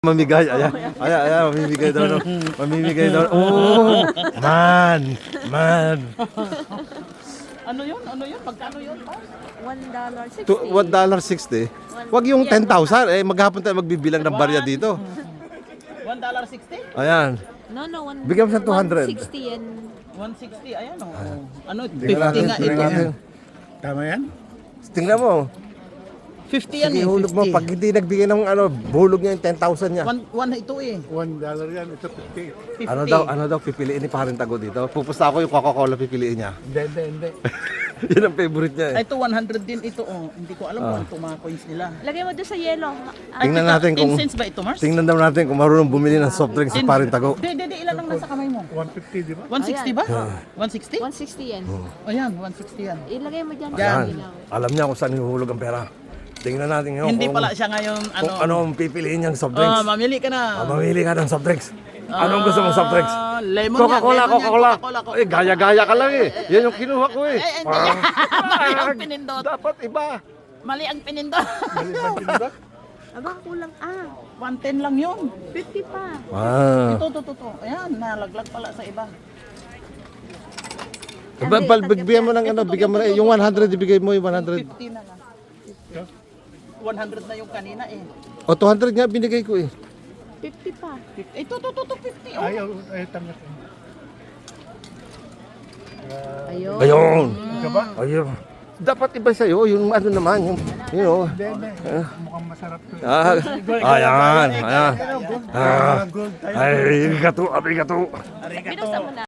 Mamigay, ayan, ayan, ayan, mamimigay daw, mamimigay daw. Oh, man. Ano yun? Ano yun? Magkano yun? $1.60. $1.60. Wag yung 10,000, maghapon tayo magbibilang ng barya dito. $1.60? Ayan, No, bigyan mo siya 200. 160 yan. 160, ayan o. Ano, 50 Tingnan natin, nga tingnan ito. natin. Tama yan? Tingnan mo. 50 yan Sige, eh, hulog mo. 50. Pag hindi nagbigay ng bulog niya yung 10,000 niya. One ito eh. $1 yan, ito 50. 50. Ano daw pipiliin ni Paring Tago dito? Pupusta ako yung Coca-Cola pipiliin niya. Hindi. Yan ang favorite niya Ay, ito 100 din ito oh. Hindi ko alam kung ito mga coins nila. Lagay mo doon sa yellow. Tingnan natin kung 10 cents ba ito, Mars? tingnan daw natin kung marunong bumili ng soft drink si Paring Tago. Hindi, ilan lang nasa kamay mo? 150, di ba? 160 ba? 160? 160 yan. Ayan, 160 yan. Ilagay mo dyan. Yan. sa Yan. ilaw. Alam niya kung saan hinuhulog ang pera. Tingnan natin ngayon Hindi kung, pala siya ngayon, kung ano ang pipiliin niyang soft Ah, drinks. mamili ka na. Mamili ka ng soft drinks. Anong gusto mong soft drinks? Lemon Coca-Cola, yan, lemon yan, Coca-Cola. Coca-Cola. Eh, gaya-gaya ka lang eh. Yan yung kinuha ko eh. Mali ang pinindot. Dapat iba. Mali ang pinindot. Aba, kulang. 110 lang yun. 50 pa. Ah. Ito. Ayan, nalaglag pala sa iba. Bigyan mo ng ano, bigyan mo na yung 100 ibigay mo yung 100. 50 na lang. 100 na yung kanina eh. O 200 nga binigay ko eh. 50 pa. 50. Ito, 50. Oh. Ayaw, tanggap. Ayun. Ayun. Ika ba? Ayun. Dapat iba sa'yo, yung ano naman, yung, you know. Hindi. Mukhang masarap to. Ayan, ayan. Gold tayo. Ay, arigato. Binusta mo na.